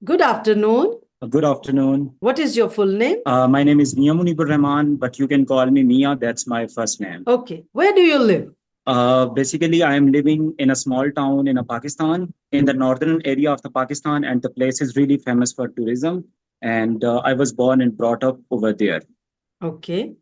Good afternoon. Good afternoon. What is your full name? My name is Mia Munibur Rahman, but you can call me Mia. That's my first name. Okay. Where do you live? Basically, I am living in a small town in Pakistan, in the northern area of the Pakistan, and the place is really famous for tourism. And I was born and brought up over there. Okay.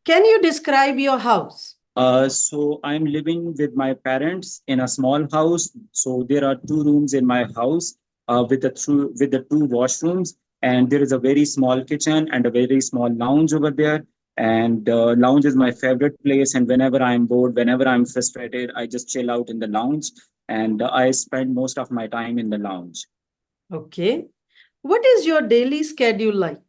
Can you describe your house? So I'm living with my parents in a small house. So there are two rooms in my house with the two washrooms, and there is a very small kitchen and a very small lounge over there. And lounge is my favorite place. And whenever I'm bored, whenever I'm frustrated, I just chill out in the lounge, and I spend most of my time in the lounge. Okay. What is your daily schedule like?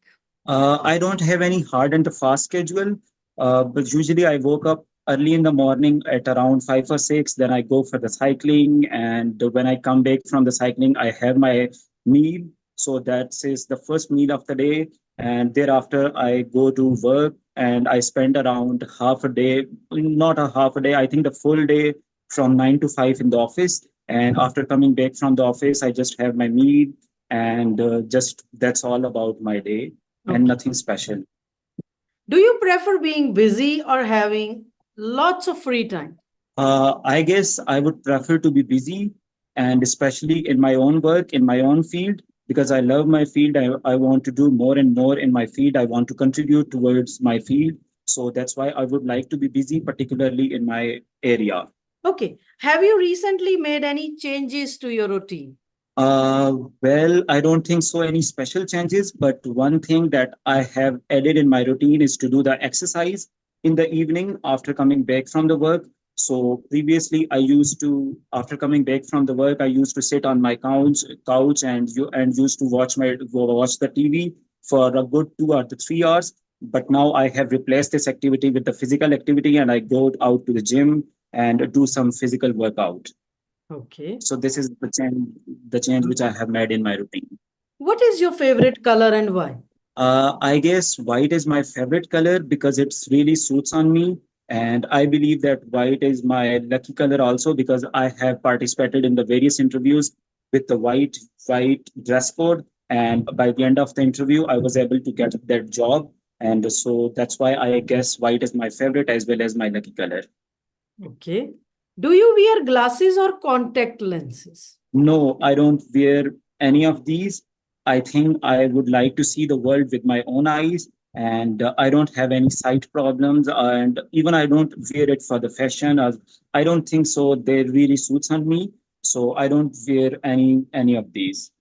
I don't have any hard and fast schedule, but usually I woke up early in the morning at around 5 or 6. Then I go for the cycling, and when I come back from the cycling, I have my meal. So that is the first meal of the day, and thereafter I go to work, and I spend around half a day, not a half a day, I think the full day from 9 to 5 in the office. And after coming back from the office, I just have my meal, and just that's all about my day and Okay. nothing special. Do you prefer being busy or having lots of free time? I guess I would prefer to be busy, and especially in my own work, in my own field, because I love my field. I want to do more and more in my field. I want to contribute towards my field. So that's why I would like to be busy, particularly in my area. Okay. Have you recently made any changes to your routine? Well, I don't think so any special changes, but one thing that I have added in my routine is to do the exercise in the evening after coming back from the work. So previously, I used to, after coming back from the work, I used to sit on my couch and used to watch the TV for a good 2 or 3 hours. But now I have replaced this activity with the physical activity, and I go out to the gym and do some physical workout. Okay. So this is the change which I have made in my routine. What is your favorite color and why? I guess white is my favorite color because it really suits on me. And I believe that white is my lucky color also because I have participated in the various interviews with the white dress code. And by the end of the interview, I was able to get that job. And so that's why I guess white is my favorite as well as my lucky color. Okay. Do you wear glasses or contact lenses? No, I don't wear any of these. I think I would like to see the world with my own eyes, and I don't have any sight problems. And even I don't wear it for the fashion. Or I don't think so. They really suits on me, so I don't wear any of these.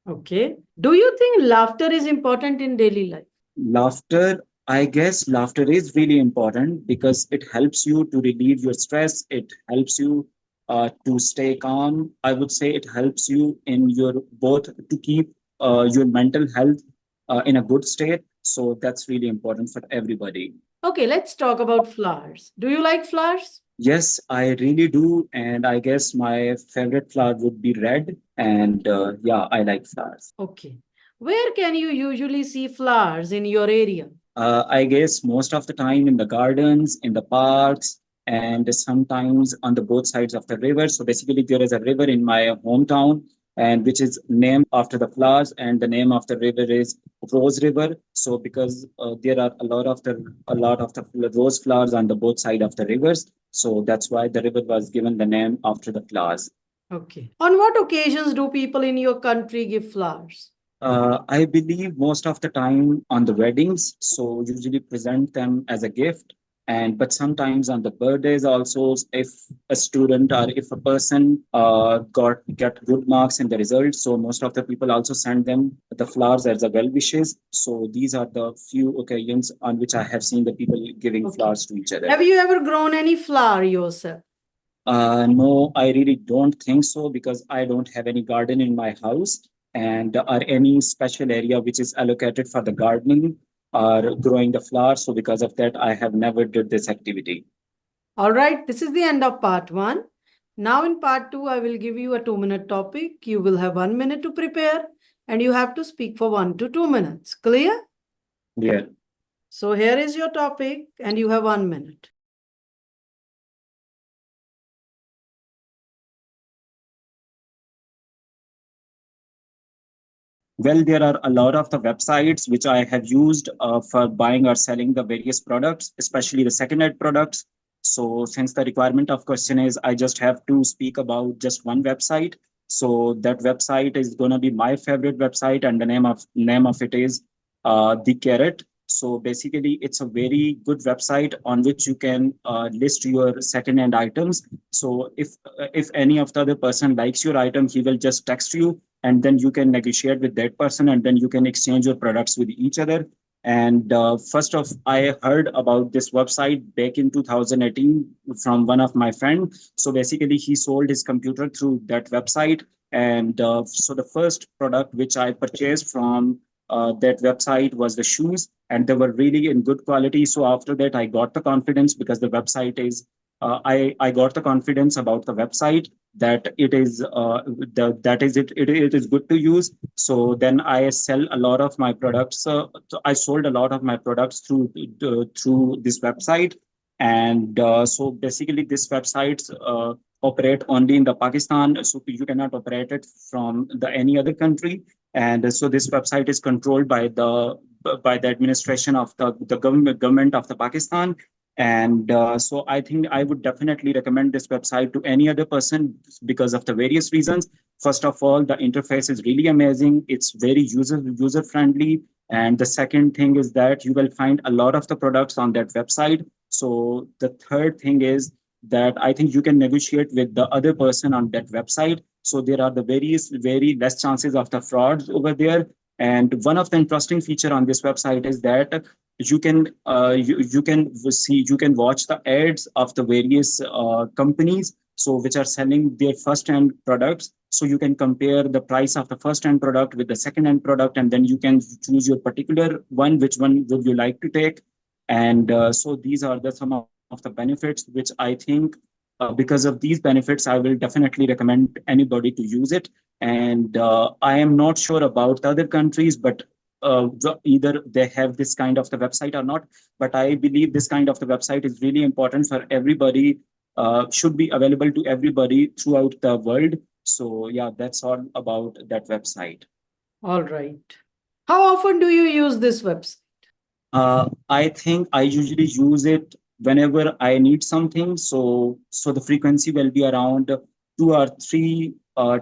Okay. Do you think laughter is important in daily life? Laughter, I guess laughter is really important because it helps you to relieve your stress. It helps you to stay calm. I would say it helps you in your both to keep your mental health in a good state. So that's really important for everybody. Okay, let's talk about flowers. Do you like flowers? Yes, I really do. And I guess my favorite flower would be red. And yeah, I like flowers. Okay. Where can you usually see flowers in your area? I guess most of the time in the gardens, in the parks, and sometimes on the both sides of the river. So basically, there is a river in my hometown, and which is named after the flowers, and the name of the river is Rose River. So because there are a lot of the rose flowers on the both side of the rivers, so that's why the river was given the name after the flowers. Okay. On what occasions do people in your country give flowers? I believe most of the time on the weddings, so usually present them as a gift. And but sometimes on the birthdays also, if a student or if a person got get good marks in the results, so most of the people also send them the flowers as a well wishes. So these are the few occasions on which I have seen the people giving Okay. flowers to each other. Have you ever grown any flower yourself? No, I really don't think so because I don't have any garden in my house and or any special area which is allocated for the gardening or growing the flowers. So because of that, I have never did this activity. All right, this is the end of part one. Now, in part two, I will give you a 2 minute topic. You will have 1 minute to prepare, and you have to speak for 1 to 2 minutes. Clear? Yeah. So, here is your topic, and you have 1 minute. Well, there are a lot of the websites which I have used for buying or selling the various products, especially the second-hand products. So, since the requirement of question is I just have to speak about just one website, so that website is going to be my favorite website, and the name of it is the Carrot. So basically, it's a very good website on which you can list your second-hand items. So if any of the other person likes your item, he will just text you, and then you can negotiate with that person, and then you can exchange your products with each other. And first of I heard about this website back in 2018 from one of my friends. So basically he sold his computer through that website. And so the first product which I purchased from that website was the shoes, and they were really in good quality. So after that I got the confidence, because the website is I got the confidence about the website, that it is that is it is good to use. So then I sell a lot of my products. So I sold a lot of my products through this website. And so basically this websites operate only in the Pakistan, so you cannot operate it from the any other country. And so this website is controlled by the administration of the government of the Pakistan. And so I think I would definitely recommend this website to any other person because of the various reasons. First of all, the interface is really amazing. It's very user friendly. And the second thing is that you will find a lot of the products on that website. So the third thing is that I think you can negotiate with the other person on that website. So there are the very less chances of the frauds over there. And one of the interesting feature on this website is that you can watch the ads of the various companies, so which are selling their first hand products. So you can compare the price of the first hand product with the second hand product, and then you can choose your particular one, which one would you like to take. And so these are the some of the benefits which I think, because of these benefits, I will definitely recommend anybody to use it. And I am not sure about the other countries, but either they have this kind of the website or not. But I believe this kind of the website is really important for everybody, should be available to everybody throughout the world. So yeah, that's all about that website. All right. How often do you use this website? I think I usually use it whenever I need something. So the frequency will be around 2 or 3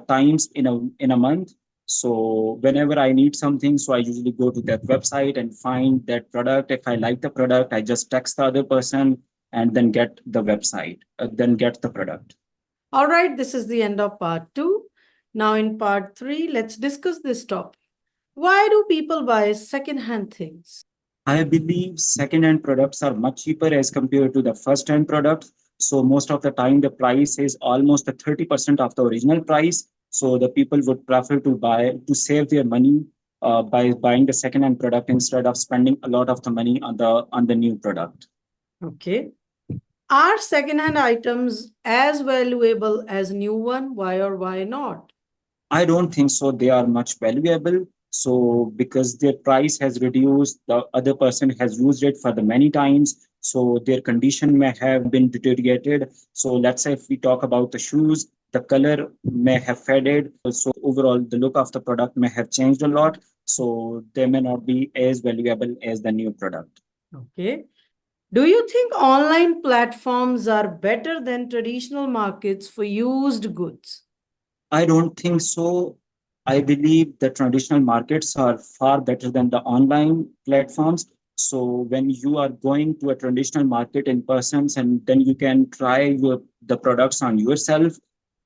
times in a month. So whenever I need something, so I usually go to that website and find that product. If I like the product, I just text the other person and then get the website, then get the product. All right, this is the end of part 2. Now in part 3, let's discuss this topic. Why do people buy second-hand things? I believe second-hand products are much cheaper as compared to the first-hand products. So most of the time, the price is almost the 30% of the original price. So the people would prefer to save their money by buying the second-hand product instead of spending a lot of the money on the new product. Okay. Are second-hand items as valuable as new one? Why or why not? I don't think so. They are much valuable. So because their price has reduced, the other person has used it for the many times. So their condition may have been deteriorated. So let's say if we talk about the shoes, the color may have faded. So overall, the look of the product may have changed a lot. So they may not be as valuable as the new product. Okay. Do you think online platforms are better than traditional markets for used goods? I don't think so. I believe the traditional markets are far better than the online platforms. So when you are going to a traditional market in persons, and then you can try the products on yourself,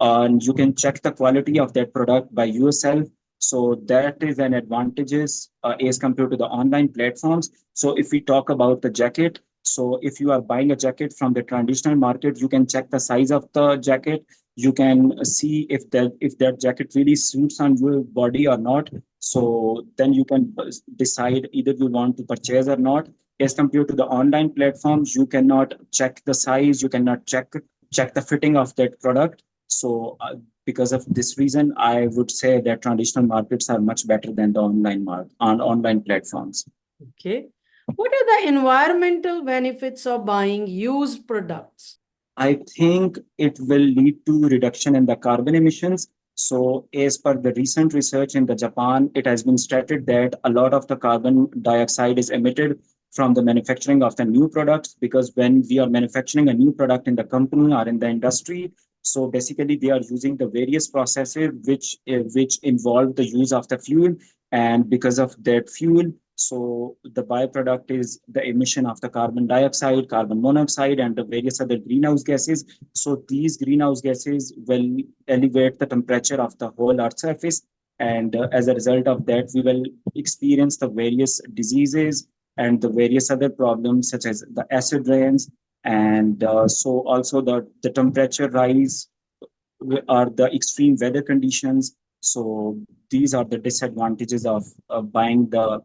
and you can check the quality of that product by yourself. So that is an advantages as compared to the online platforms. So if we talk about the jacket, so if you are buying a jacket from the traditional market, you can check the size of the jacket. You can see if that jacket really suits on your body or not. So then you can decide either you want to purchase or not. As compared to the online platforms, you cannot check the size, you cannot check the fitting of that product. So because of this reason, I would say that traditional markets are much better than the online platforms. Okay. What are the environmental benefits of buying used products? I think it will lead to reduction in the carbon emissions. So, as per the recent research in the Japan, it has been stated that a lot of the carbon dioxide is emitted from the manufacturing of the new products, because when we are manufacturing a new product in the company or in the industry, so basically they are using the various processes which involve the use of the fuel, and because of that fuel, so the byproduct is the emission of the carbon dioxide, carbon monoxide, and the various other greenhouse gases. So these greenhouse gases will elevate the temperature of the whole Earth surface. And as a result of that, we will experience the various diseases and the various other problems, such as the acid rains. And so also the temperature rise are the extreme weather conditions. So these are the disadvantages of buying the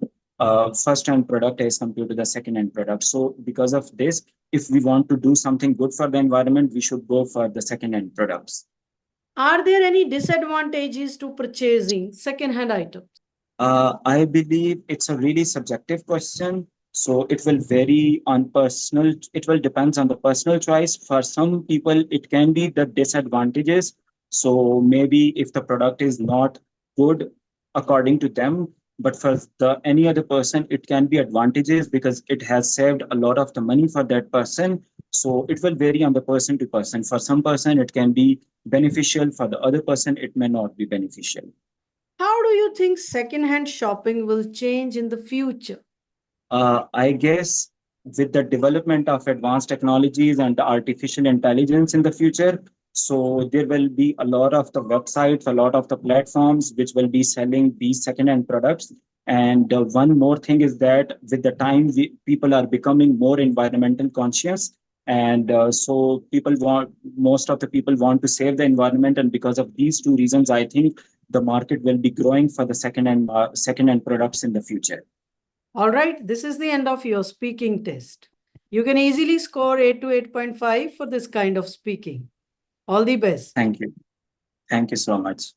first-hand product as compared to the second-hand product. So because of this, if we want to do something good for the environment, we should go for the second-hand products. Are there any disadvantages to purchasing second-hand items? I believe it's a really subjective question. So it will vary on personal, it will depends on the personal choice. For some people, it can be the disadvantages. So maybe if the product is not good according to them, but for the any other person, it can be advantages because it has saved a lot of the money for that person. So it will vary on the person to person. For some person, it can be beneficial. For the other person, it may not be beneficial. How do you think second-hand shopping will change in the future? I guess with the development of advanced technologies and artificial intelligence in the future, so there will be a lot of the websites, a lot of the platforms which will be selling these second-hand products. And one more thing is that with the time, people are becoming more environmental conscious. And so most of the people want to save the environment. And because of these two reasons, I think the market will be growing for the second-hand products in the future. All right, this is the end of your speaking test. You can easily score 8 to 8.5 for this kind of speaking. All the best. Thank you. Thank you so much.